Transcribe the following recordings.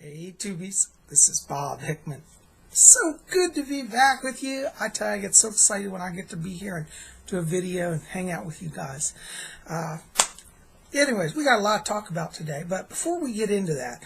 Hey Tubies, this is Bob Hickman. So good to be back with you. I tell you, I get so excited when I get to be here and do a video and hang out with you guys. Anyways, we got a lot to talk about today, but before we get into that,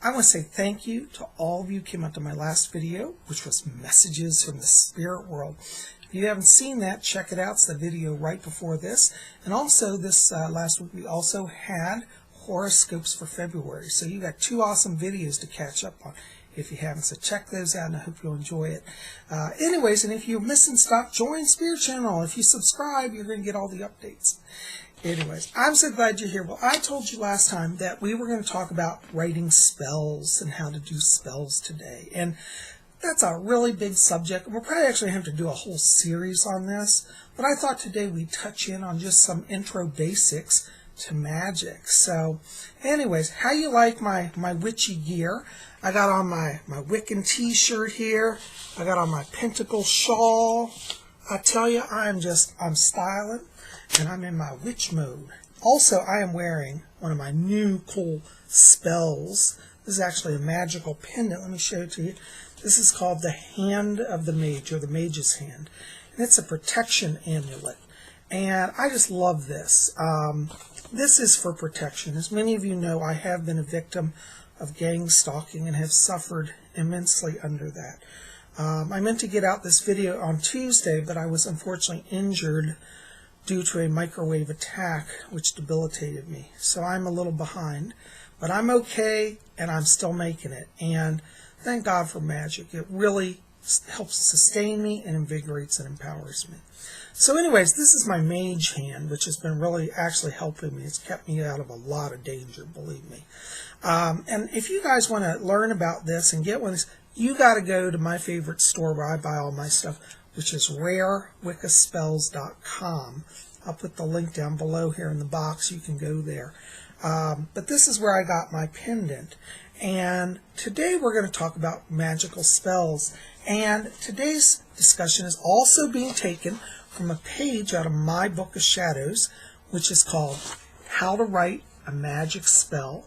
I want to say thank you to all of you who came out to my last video, which was Messages from the Spirit World. If you haven't seen that, check it out. It's the video right before this. And also this last week we also had horoscopes for February. So you got two awesome videos to catch up on if you haven't. So check those out and I hope you'll enjoy it. Anyways, and if you're missing stuff, join Spirit Channel. If you subscribe, you're going to get all the updates. Anyways, I'm so glad you're here. Well, I told you last time that we were going to talk about writing spells and how to do spells today. And that's a really big subject. We'll probably actually have to do a whole series on this. But I thought today we'd touch in on just some intro basics to magic. So anyways, how you like my witchy gear? I got on my Wiccan t-shirt here. I got on my pentacle shawl. I tell you, I'm styling and I'm in my witch mode. Also, I am wearing one of my new cool spells. This is actually a magical pendant. Let me show it to you. This is called the Hand of the Mage, or the Mage's Hand. And it's a protection amulet. And I just love this. This is for protection. As many of you know, I have been a victim of gang stalking and have suffered immensely under that. I meant to get out this video on Tuesday, but I was unfortunately injured due to a microwave attack, which debilitated me. So I'm a little behind, but I'm okay, and I'm still making it. And thank God for magic. It really helps sustain me and invigorates and empowers me. So anyways, this is my mage hand, which has been really actually helping me. It's kept me out of a lot of danger, believe me. And if you guys want to learn about this and get one of these, you got to go to my favorite store where I buy all my stuff, which is rarewiccaspells.com. I'll put the link down below here in the box. You can go there. But this is where I got my pendant. And today we're going to talk about magical spells. And today's discussion is also being taken from a page out of my book of shadows, which is called How to Write a Magic Spell.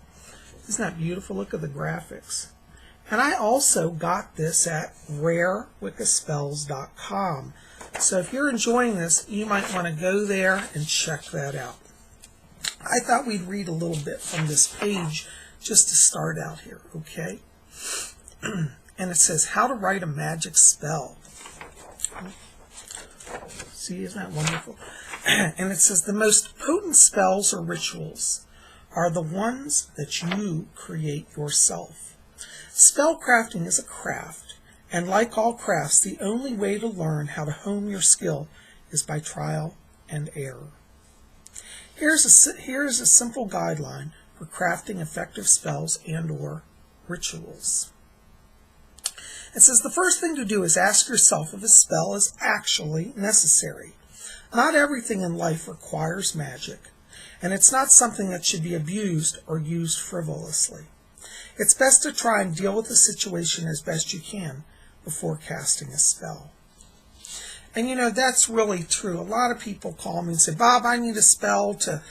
Isn't that beautiful? Look at the graphics. And I also got this at rarewiccaspells.com. So if you're enjoying this, you might want to go there and check that out. I thought we'd read a little bit from this page just to start out here, okay? And it says, how to write a magic spell. See, isn't that wonderful? And it says, the most potent spells or rituals are the ones that you create yourself. Spellcrafting is a craft, and like all crafts, the only way to learn how to hone your skill is by trial and error. Here's a simple guideline for crafting effective spells and or rituals. It says the first thing to do is ask yourself if a spell is actually necessary. Not everything in life requires magic, and it's not something that should be abused or used frivolously. It's best to try and deal with the situation as best you can before casting a spell. And you know, that's really true. A lot of people call me and say, Bob, I need a spell to,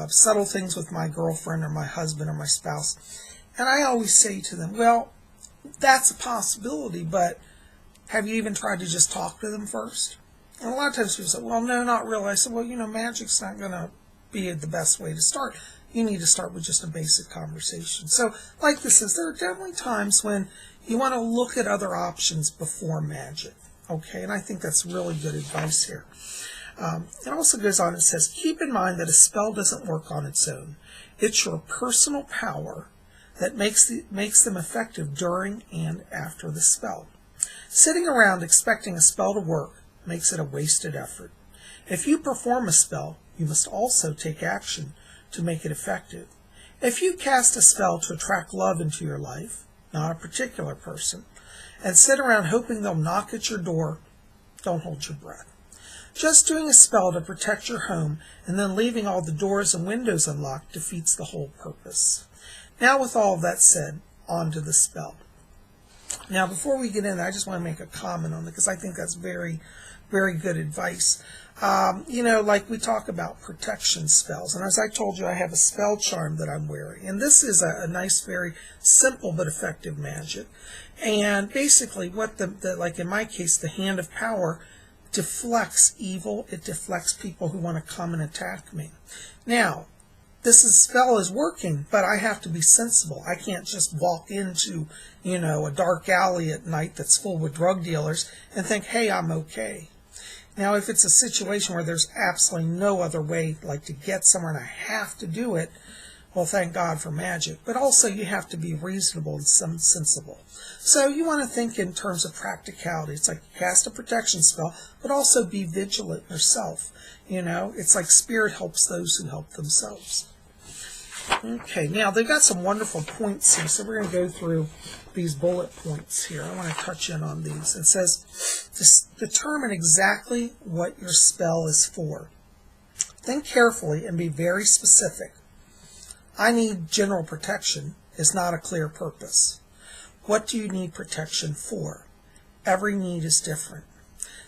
settle things with my girlfriend or my husband or my spouse. And I always say to them, well, that's a possibility, but have you even tried to just talk to them first? And a lot of times people say, well, no, not really. I said, well, magic's not going to be the best way to start. You need to start with just a basic conversation. So, like this is, there are definitely times when you want to look at other options before magic. Okay, and I think that's really good advice here. It also goes on and says, keep in mind that a spell doesn't work on its own. It's your personal power that makes them effective during and after the spell. Sitting around expecting a spell to work makes it a wasted effort. If you perform a spell, you must also take action to make it effective. If you cast a spell to attract love into your life, not a particular person, and sit around hoping they'll knock at your door, don't hold your breath. Just doing a spell to protect your home and then leaving all the doors and windows unlocked defeats the whole purpose. Now, with all of that said, on to the spell. Now, before we get in, I just want to make a comment on it because I think that's very, very good advice. Like we talk about protection spells. And as I told you, I have a spell charm that I'm wearing. And this is a nice, very simple but effective magic. And basically what like in my case, the Hand of Power deflects evil. It deflects people who want to come and attack me. Now, spell is working, but I have to be sensible. I can't just walk into, a dark alley at night that's full with drug dealers and think, hey, I'm okay. Now, if it's a situation where there's absolutely no other way, like to get somewhere and I have to do it, well, thank God for magic. But also you have to be reasonable and sensible. So you want to think in terms of practicality. It's like cast a protection spell, but also be vigilant yourself. It's like spirit helps those who help themselves. Okay, now they've got some wonderful points here, so we're going to go through these bullet points here. I want to touch in on these. It says, just determine exactly what your spell is for. Think carefully and be very specific. I need general protection is not a clear purpose. What do you need protection for? Every need is different.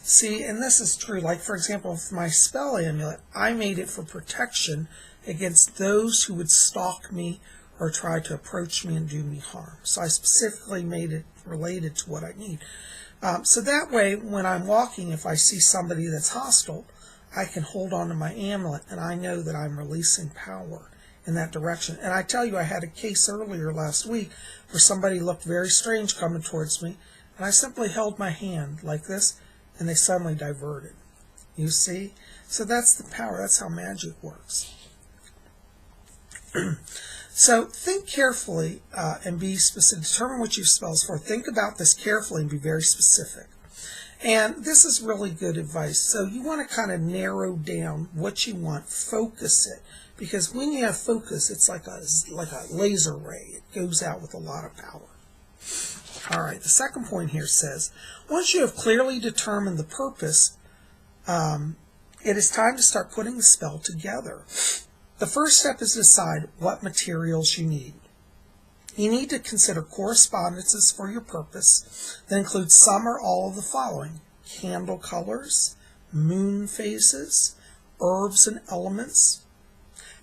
See, and this is true. Like, for example, with my spell amulet, I made it for protection against those who would stalk me or try to approach me and do me harm. So I specifically made it related to what I need. So that way, when I'm walking, if I see somebody that's hostile, I can hold on to my amulet and I know that I'm releasing power in that direction. And I tell you, I had a case earlier last week where somebody looked very strange coming towards me, and I simply held my hand like this, and they suddenly diverted. You see? So that's the power. That's how magic works. So think carefully and be specific. Determine what your spell is for. Think about this carefully and be very specific. And this is really good advice. So you want to kind of narrow down what you want, focus it. Because when you have focus, it's like a laser ray. It goes out with a lot of power. All right, the second point here says, once you have clearly determined the purpose, it is time to start putting the spell together. The first step is to decide what materials you need. You need to consider correspondences for your purpose that include some or all of the following: candle colors, moon phases, herbs and elements.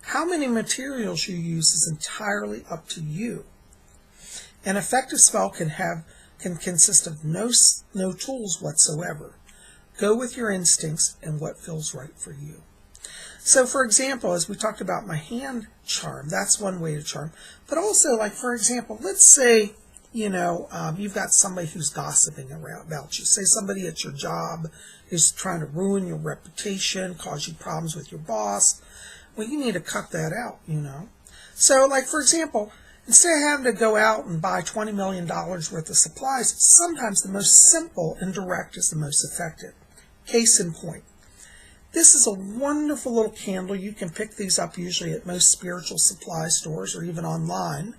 How many materials you use is entirely up to you. An effective spell can consist of no tools whatsoever. Go with your instincts and what feels right for you. So, for example, as we talked about my hand charm, that's one way to charm. But also, like, for example, let's say, you've got somebody who's gossiping about you. Say somebody at your job is trying to ruin your reputation, cause you problems with your boss. Well, you need to cut that out, So, like, for example, instead of having to go out and buy $20 million worth of supplies, sometimes the most simple and direct is the most effective. Case in point. This is a wonderful little candle. You can pick these up usually at most spiritual supply stores or even online.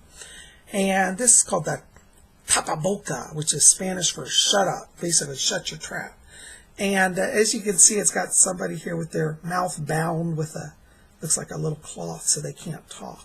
And this is called the tapaboca, which is Spanish for shut up, basically shut your trap. And as you can see, it's got somebody here with their mouth bound with looks like a little cloth so they can't talk.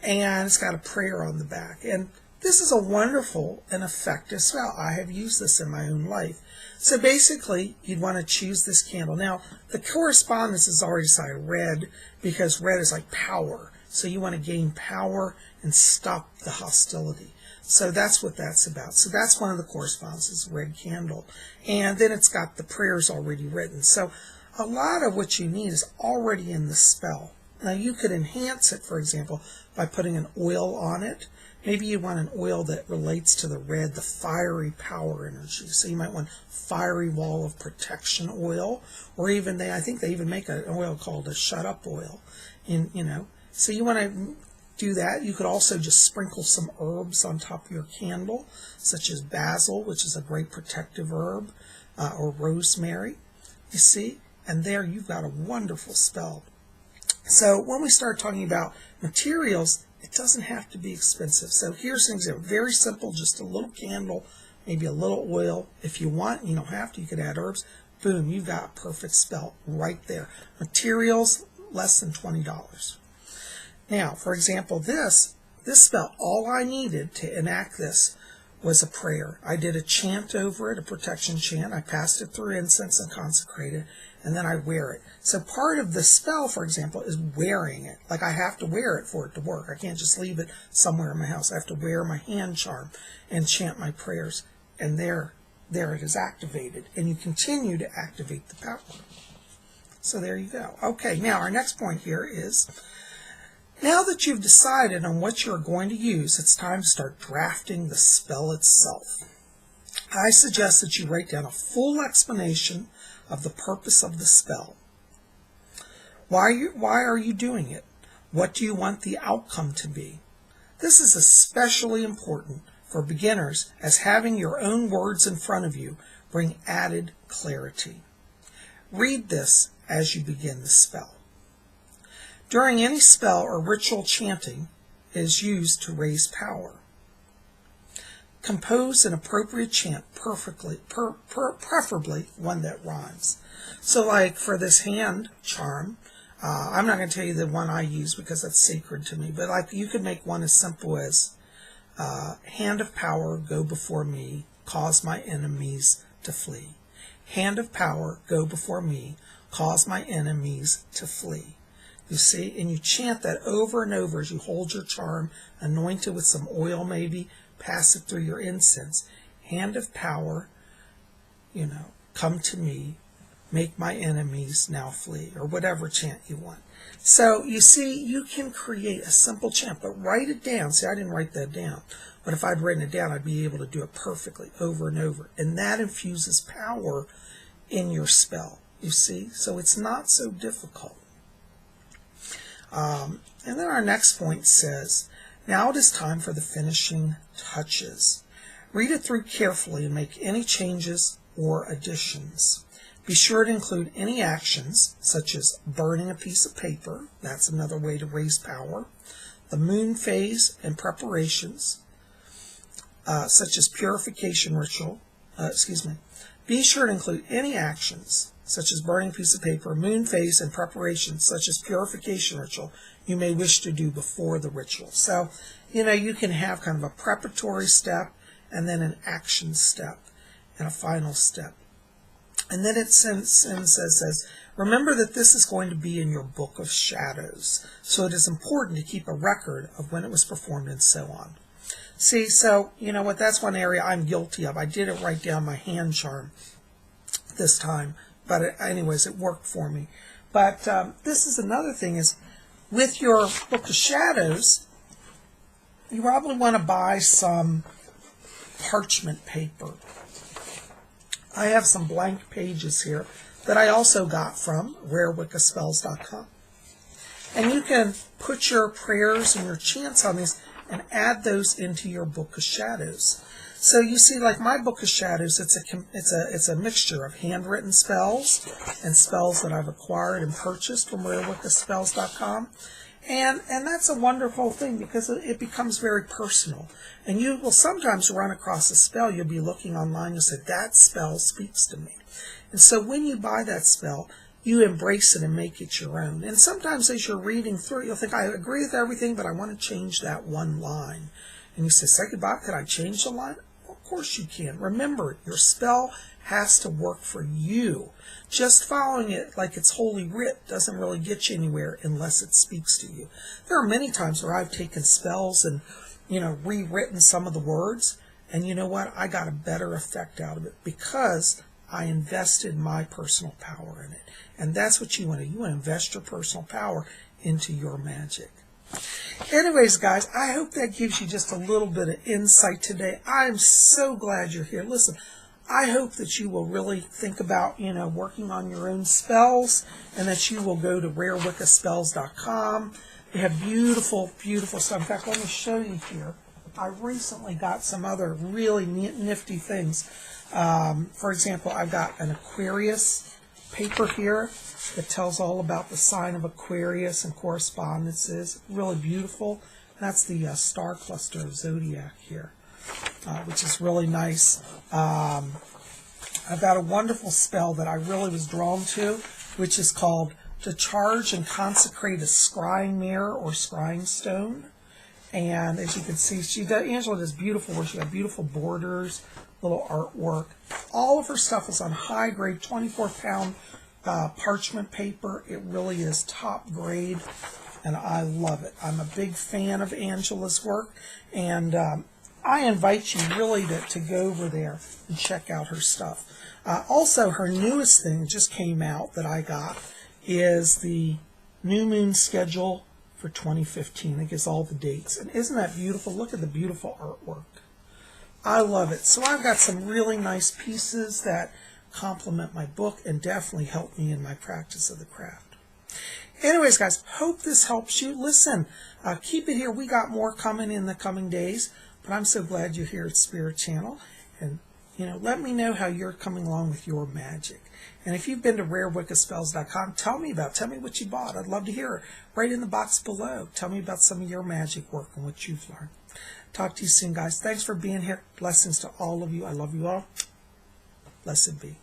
And it's got a prayer on the back. And this is a wonderful and effective spell. I have used this in my own life. So basically, you'd want to choose this candle. Now, the correspondence is already decided red, because red is like power. So you want to gain power and stop the hostility. So that's what that's about. So that's one of the correspondences, red candle. And then it's got the prayers already written. So a lot of what you need is already in the spell. Now, you could enhance it, for example, by putting an oil on it. Maybe you want an oil that relates to the red, the fiery power energy. So you might want fiery wall of protection oil, or even I think they even make an oil called a shut up oil. So you want to do that. You could also just sprinkle some herbs on top of your candle, such as basil, which is a great protective herb, or rosemary. You see, and there you've got a wonderful spell. So when we start talking about materials, it doesn't have to be expensive. So here's an example. Very simple, just a little candle, maybe a little oil. If you want, you don't have to, you could add herbs. Boom, you've got a perfect spell right there. Materials, less than $20. Now, for example, this spell, all I needed to enact this was a prayer. I did a chant over it, a protection chant. I passed it through incense and consecrated it, and then I wear it. So part of the spell, for example, is wearing it. Like I have to wear it for it to work. I can't just leave it somewhere in my house. I have to wear my hand charm and chant my prayers, and there it is activated, and you continue to activate the power. So there you go. Okay, now our next point here is, now that you've decided on what you're going to use, it's time to start drafting the spell itself. I suggest that you write down a full explanation of the purpose of the spell. Why are you doing it? What do you want the outcome to be? This is especially important for beginners, as having your own words in front of you bring added clarity. Read this as you begin the spell. During any spell or ritual, chanting is used to raise power. Compose an appropriate chant preferably one that rhymes. So like for this hand charm, I'm not going to tell you the one I use because that's sacred to me, but like you could make one as simple as, hand of power, go before me, cause my enemies to flee. Hand of power, go before me, cause my enemies to flee. You see, and you chant that over and over as you hold your charm, anoint it with some oil maybe, pass it through your incense. Hand of power, come to me, make my enemies now flee, or whatever chant you want. So you see, you can create a simple chant, but write it down. See, I didn't write that down, but if I'd written it down, I'd be able to do it perfectly over and over, and that infuses power in your spell, you see, so it's not so difficult. And then our next point says, now it is time for the finishing touches. Read it through carefully and make any changes or additions. Be sure to include any actions, such as burning a piece of paper, that's another way to raise power, the moon phase and preparations, such as purification ritual, Be sure to include any actions, such as burning a piece of paper, moon phase, and preparations, such as purification ritual, you may wish to do before the ritual. So, you can have kind of a preparatory step, and then an action step, and a final step. And then it says, remember that this is going to be in your book of shadows, so it is important to keep a record of when it was performed and so on. See, so, you know what, that's one area I'm guilty of. I didn't write down my hand charm this time, but anyways, it worked for me. But this is another thing is, with your book of shadows, you probably want to buy some parchment paper. I have some blank pages here that I also got from rarewiccaspells.com. And you can put your prayers and your chants on these and add those into your book of shadows. So you see, like my book of shadows, it's a mixture of handwritten spells and spells that I've acquired and purchased from rarewiccaspells.com. And that's a wonderful thing because it becomes very personal. And you will sometimes run across a spell, you'll be looking online, you'll say, that spell speaks to me. And so when you buy that spell, you embrace it and make it your own. And sometimes as you're reading through it, you'll think, I agree with everything, but I want to change that one line. And you say, Psychic Bob, could I change the line? Well, of course you can. Remember, your spell has to work for you. Just following it like it's holy writ doesn't really get you anywhere unless it speaks to you. There are many times where I've taken spells and, rewritten some of the words, and you know what? I got a better effect out of it because I invested my personal power in it. And that's what you want to do. You want to invest your personal power into your magic. Anyways, guys, I hope that gives you just a little bit of insight today. I'm so glad you're here. Listen, I hope that you will really think about, working on your own spells, and that you will go to rarewiccaspells.com. They have beautiful, beautiful stuff. In fact, let me show you here. I recently got some other really nifty things. For example, I've got an Aquarius paper here that tells all about the sign of Aquarius and correspondences. Really beautiful. That's the star cluster of Zodiac here, which is really nice. I've got a wonderful spell that I really was drawn to, which is called To Charge and Consecrate a Scrying Mirror or Scrying Stone. And as you can see, Angela does beautiful work. She got beautiful borders, little artwork. All of her stuff is on high grade, 24-pound parchment paper. It really is top grade, and I love it. I'm a big fan of Angela's work, and I invite you really to go over there and check out her stuff. Also, her newest thing just came out that I got is the new moon schedule for 2015. It gives all the dates. And isn't that beautiful? Look at the beautiful artwork. I love it. So I've got some really nice pieces that complement my book and definitely help me in my practice of the craft. Anyways, guys, hope this helps you. Listen, keep it here. We got more coming in the coming days, but I'm so glad you're here at Spirit Channel. And, let me know how you're coming along with your magic. And if you've been to rarewiccaspells.com, tell me what you bought. I'd love to hear it. Right in the box below. Tell me about some of your magic work and what you've learned. Talk to you soon, guys. Thanks for being here. Blessings to all of you. I love you all. Blessed be.